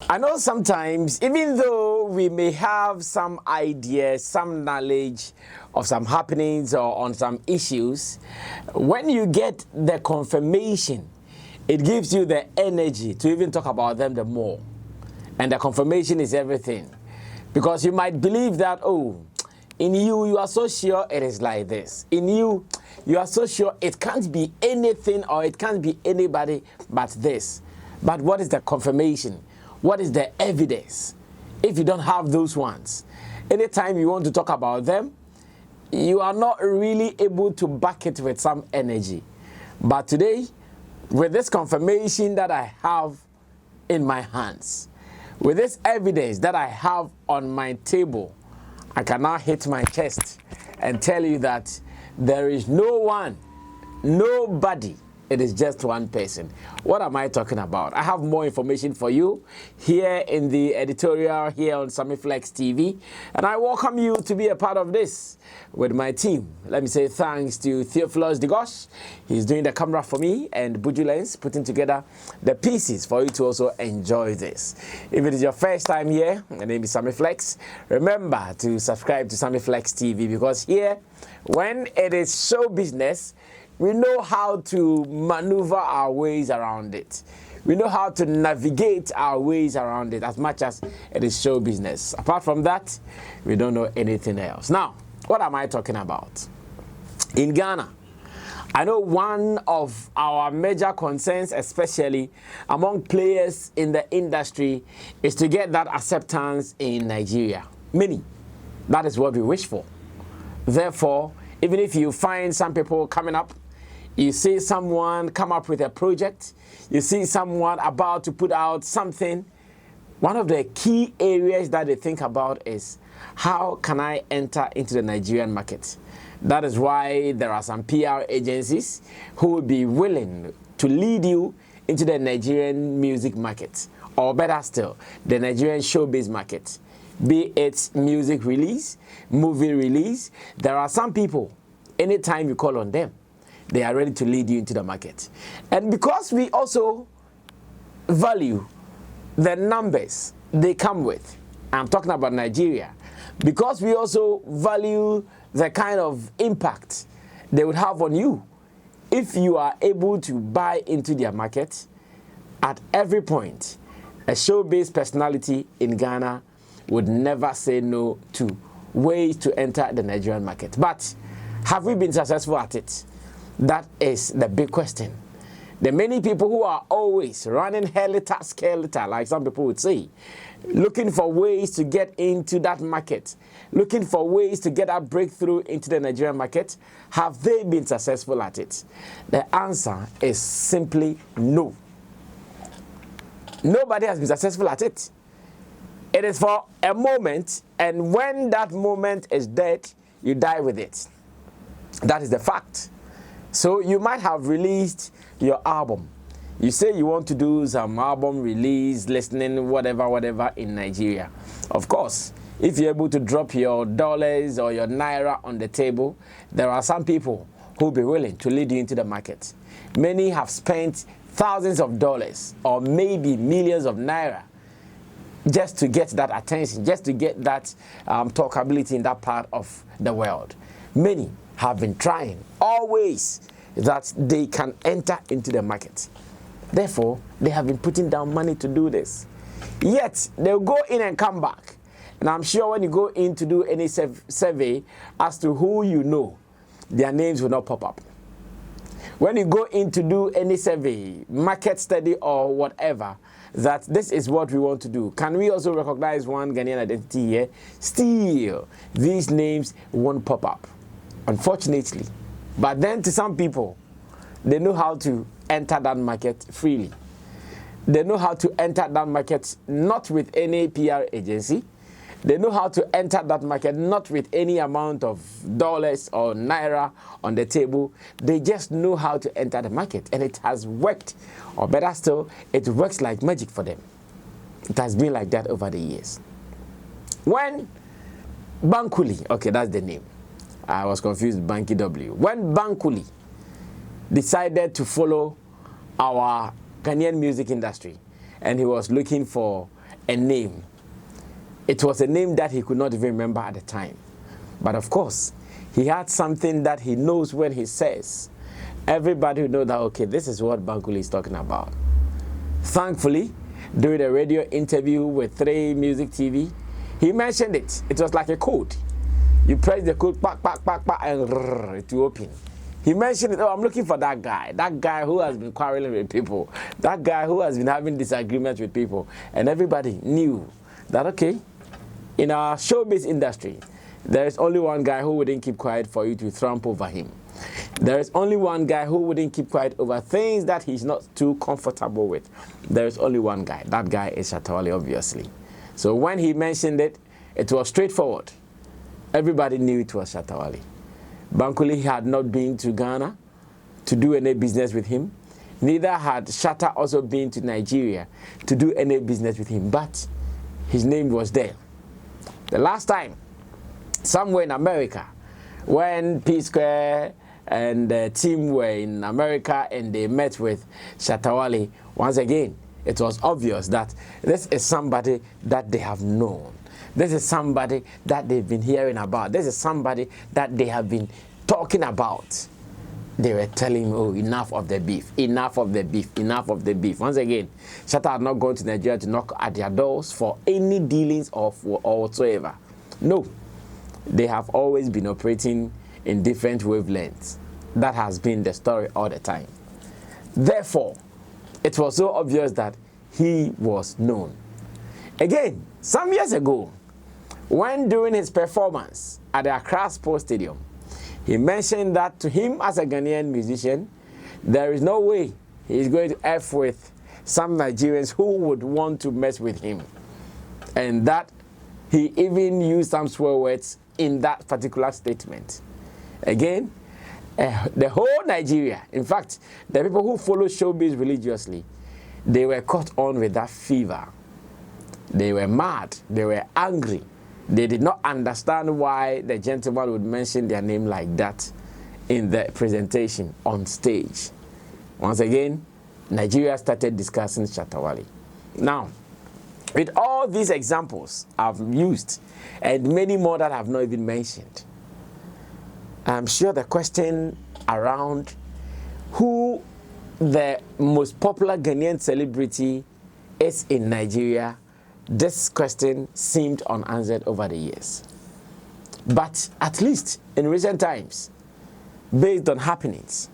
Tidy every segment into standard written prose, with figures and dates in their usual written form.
I know sometimes, even though we may have some ideas, some knowledge of some happenings or on some issues, when you get the confirmation, it gives you the energy to even talk about them the more. And the confirmation is everything. Because you might believe that, oh, in you are so sure it is like this. In you are so sure it can't be anything or it can't be anybody but this. But what is the confirmation? What is the evidence? If you don't have those ones, anytime you want to talk about them, you are not really able to back it with some energy. But today, with this confirmation that I have in my hands, with this evidence that I have on my table, I can now hit my chest and tell you that there is no one, nobody. It is just one person. What am I talking about? I have more information for you here in the editorial here on Sammy Flex TV. And I welcome you to be a part of this with my team. Let me say thanks to Theophilus Digosh. He's doing the camera for me, and Buju Lens putting together the pieces for you to also enjoy this. If it is your first time here, my name is Sammy Flex. Remember to subscribe to Sammy Flex TV, because here, when it is show business, we know how to maneuver our ways around it. We know how to navigate our ways around it as much as it is show business. Apart from that, we don't know anything else. Now, what am I talking about? In Ghana, I know one of our major concerns, especially among players in the industry, is to get that acceptance in Nigeria. Many. That is what we wish for. Therefore, even if you find some people coming up, you see someone come up with a project, you see someone about to put out something, one of the key areas that they think about is, how can I enter into the Nigerian market? That is why there are some PR agencies who will be willing to lead you into the Nigerian music market, or better still, the Nigerian showbiz market. Be it music release, movie release, there are some people, anytime you call on them, they are ready to lead you into the market. And because we also value the numbers they come with, I'm talking about Nigeria, because we also value the kind of impact they would have on you if you are able to buy into their market at every point. A showbiz personality in Ghana would never say no to ways to enter the Nigerian market. But have we been successful at it? That is the big question. The many people who are always running helter-skelter, like some people would say, looking for ways to get into that market, looking for ways to get a breakthrough into the Nigerian market, have they been successful at it? The answer is simply no. Nobody has been successful at it. It is for a moment, and when that moment is dead, you die with it. That is the fact. So you might have released your album. You say you want to do some album release, listening, whatever in Nigeria. Of course, if you're able to drop your dollars or your naira on the table, there are some people who will be willing to lead you into the market. Many have spent thousands of dollars or maybe millions of naira just to get that attention, just to get that talkability in that part of the world. Many have been trying always that they can enter into the market. Therefore, they have been putting down money to do this. Yet, they'll go in and come back. And I'm sure when you go in to do any survey as to who you know, their names will not pop up. When you go in to do any survey, market study or whatever, that this is what we want to do, can we also recognize one Ghanaian identity here? Still, these names won't pop up, unfortunately. But then to some people, they know how to enter that market freely. They know how to enter that market not with any PR agency. They know how to enter that market not with any amount of dollars or naira on the table. They just know how to enter the market, and it has worked. Or better still, it works like magic for them. It has been like that over the years. When Bankuli, okay, that's the name. I was confused, Banky W. When Bankuli decided to follow our Ghanaian music industry, and he was looking for a name. It was a name that he could not even remember at the time. But of course, he had something that he knows when he says. Everybody will know that, okay, this is what Bankole is talking about. Thankfully, during a radio interview with 3 Music TV, he mentioned it. It was like a code. You press the code, pack, and it will open. He mentioned it. Oh, I'm looking for that guy who has been quarreling with people, that guy who has been having disagreements with people. And everybody knew that, okay, in our showbiz industry, there is only one guy who wouldn't keep quiet for you to trample over him. There is only one guy who wouldn't keep quiet over things that he's not too comfortable with. There is only one guy. That guy is Shatta Wale, obviously. So when he mentioned it, it was straightforward. Everybody knew it was Shatta Wale. Bankole had not been to Ghana to do any business with him. Neither had Shatta also been to Nigeria to do any business with him. But his name was there. The last time, somewhere in America, when P-Square and the team were in America and they met with Shatta Wale, once again, it was obvious that this is somebody that they have known. This is somebody that they've been hearing about. This is somebody that they have been talking about. They were telling him, oh, enough of the beef, enough of the beef, enough of the beef. Once again, Shatta had not gone to Nigeria to knock at their doors for any dealings or whatsoever. No. They have always been operating in different wavelengths. That has been the story all the time. Therefore, it was so obvious that he was known. Again, some years ago, when doing his performance at the Accra Sports Stadium, he mentioned that to him as a Ghanaian musician, there is no way he is going to F with some Nigerians who would want to mess with him. And that he even used some swear words in that particular statement. Again, the whole Nigeria, in fact, the people who follow showbiz religiously, they were caught on with that fever. They were mad. They were angry. They did not understand why the gentleman would mention their name like that in the presentation on stage. Once again, Nigeria started discussing Shatta Wale. Now, with all these examples I've used, and many more that I've not even mentioned, I'm sure the question around who the most popular Ghanaian celebrity is in Nigeria, this question seemed unanswered over the years. But at least in recent times, based on happenings,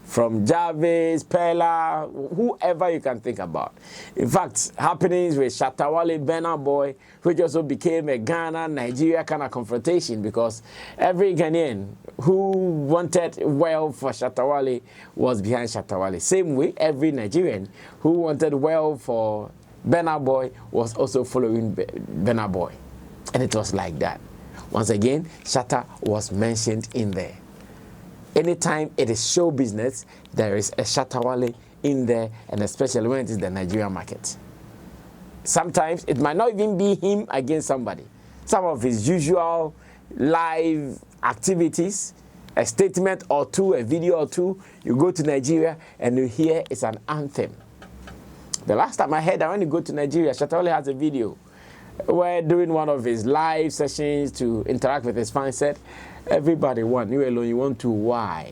from Jarvis, Pella, whoever you can think about. In fact, happenings with Shatta Wale, Burna Boy, which also became a Ghana-Nigeria kind of confrontation because every Ghanaian who wanted well for Shatta Wale was behind Shatta Wale. Same way, every Nigerian who wanted well for Burna Boy was also following Burna Boy. And it was like that. Once again, Shatta was mentioned in there. Anytime it is show business, there is a Shatta Wale in there, and especially when it is the Nigerian market. Sometimes it might not even be him against somebody. Some of his usual live activities, a statement or two, a video or two, you go to Nigeria and you hear it's an anthem. The last time I heard that when you go to Nigeria, Shatta Wale has a video where during one of his live sessions to interact with his fans said, everybody won, you alone, you want to, why?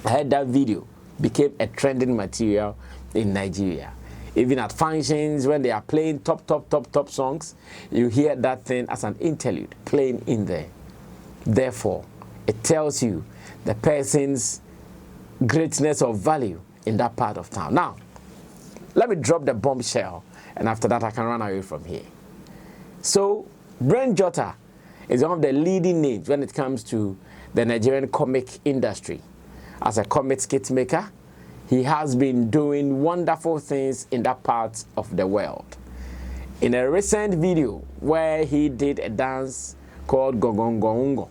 I heard that video became a trending material in Nigeria. Even at functions, when they are playing top songs, you hear that thing as an interlude playing in there. Therefore, it tells you the person's greatness or value in that part of town. Now, let me drop the bombshell, and after that I can run away from here. So, Jotter is one of the leading names when it comes to the Nigerian comic industry. As a comic skit maker, he has been doing wonderful things in that part of the world. In a recent video where he did a dance called Gogongongo,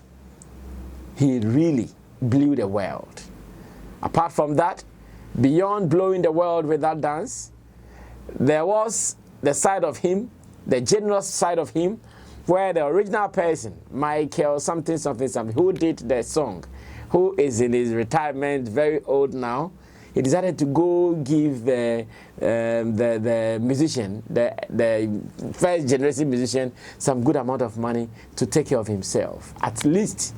he really blew the world. Apart from that, beyond blowing the world with that dance, there was the side of him, the generous side of him, where the original person, Michael something, who did the song, who is in his retirement, very old now, he decided to go give the musician, the first generation musician, some good amount of money to take care of himself. At least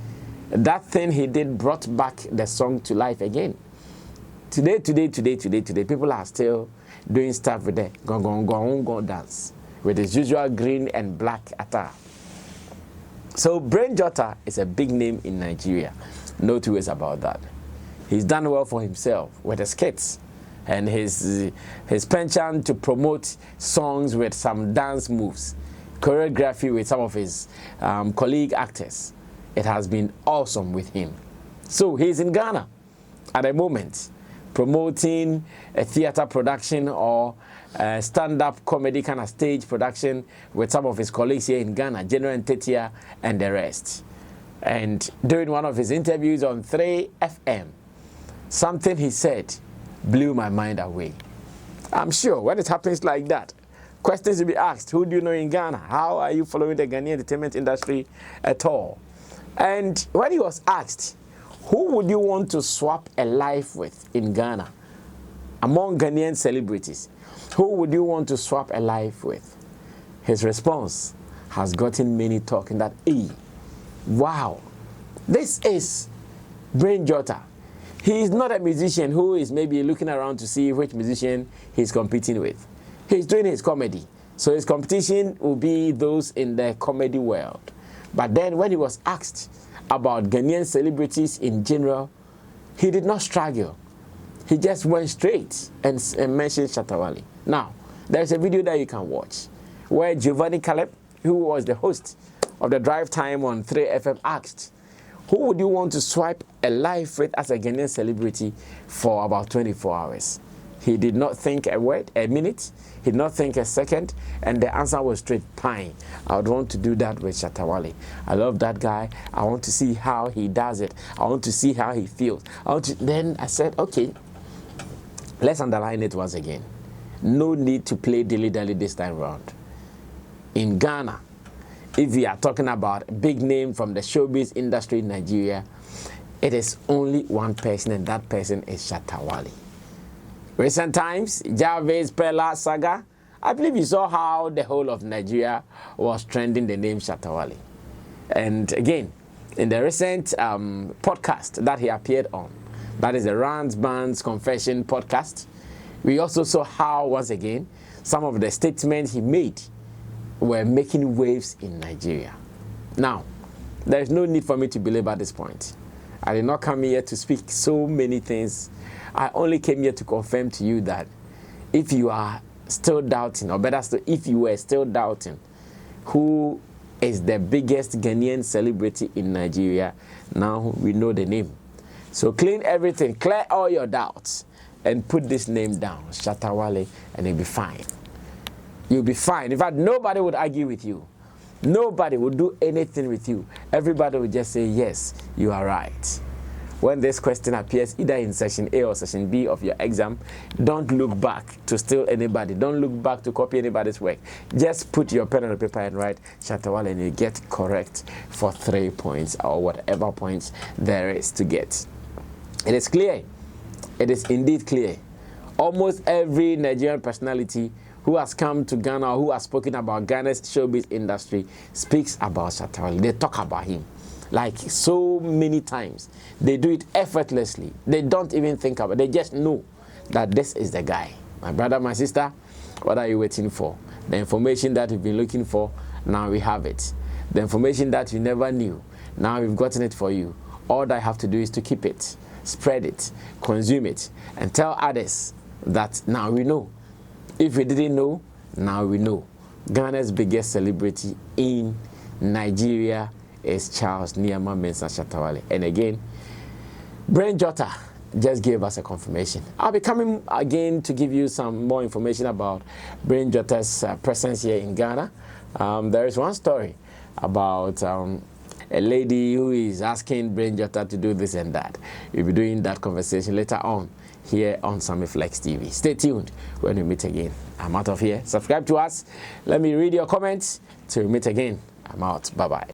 that thing he did brought back the song to life again. Today, people are still doing stuff with the gong dance with his usual green and black attire. So Brain Jotter is a big name in Nigeria. No two ways about that. He's done well for himself with his skits and his penchant to promote songs with some dance moves, choreography with some of his colleague actors. It has been awesome with him. So he's in Ghana at the moment, promoting a theater production or a stand-up comedy kind of stage production with some of his colleagues here in Ghana, General and Tetia and the rest. And during one of his interviews on 3FM, something he said blew my mind away. I'm sure when it happens like that, questions will be asked. Who do you know in Ghana? How are you following the Ghanaian entertainment industry at all? And when he was asked, who would you want to swap a life with in Ghana? Among Ghanaian celebrities, who would you want to swap a life with? His response has gotten many talking that, hey, wow, this is Brain Jotter. He is not a musician who is maybe looking around to see which musician he's competing with. He's doing his comedy. So his competition will be those in the comedy world. But then when he was asked about Ghanaian celebrities in general, he did not struggle. He just went straight and mentioned Shatta Wale. Now, there's a video that you can watch where Giovanni Caleb, who was the host of the drive time on 3FM, asked, who would you want to swipe a life with as a Ghanaian celebrity for about 24 hours? He did not think a minute, he did not think a second, and the answer was straight, pine. I would want to do that with Shatta Wale. I love that guy. I want to see how he does it. I want to see how he feels. Then I said, okay, let's underline it once again. No need to play dilly-dally this time around. In Ghana, if we are talking about a big name from the showbiz industry in Nigeria, it is only one person, and that person is Shatta Wale. Recent times, Jarvis Pella saga, I believe you saw how the whole of Nigeria was trending the name Shatta Wale. And again, in the recent podcast that he appeared on, that is the Rand's Band's Confession podcast, we also saw how, once again, some of the statements he made were making waves in Nigeria. Now, there is no need for me to belabor this point. I did not come here to speak so many things. I only came here to confirm to you that if you are still doubting, or better still, if you were still doubting who is the biggest Ghanaian celebrity in Nigeria, now we know the name. So clean everything, clear all your doubts, and put this name down, Shatta Wale, and you'll be fine. You'll be fine. In fact, nobody would argue with you. Nobody would do anything with you. Everybody would just say, yes, you are right. When this question appears either in section A or section B of your exam, don't look back to steal anybody. Don't look back to copy anybody's work. Just put your pen on the paper and write Shatta Wale, and you get correct for 3 points or whatever points there is to get. It is clear. It is indeed clear. Almost every Nigerian personality who has come to Ghana or who has spoken about Ghana's showbiz industry speaks about Shatta Wale. They talk about him like so many times. They do it effortlessly. They don't even think about it. They just know that this is the guy. My brother, my sister, what are you waiting for? The information that you've been looking for, now we have it. The information that you never knew, now we've gotten it for you. All that I have to do is to keep it, spread it, consume it, and tell others that now we know. If we didn't know, now we know. Ghana's biggest celebrity in Nigeria is Charles Niyama Mensah Shatta Wale. And again, Brain Jotter just gave us a confirmation. I'll be coming again to give you some more information about Brain Jotter's presence here in Ghana. There is one story about a lady who is asking Brain Jotter to do this and that. We'll be doing that conversation later on here on Sammy Flex TV. Stay tuned when we meet again. I'm out of here. Subscribe to us. Let me read your comments. Till we meet again. I'm out. Bye-bye.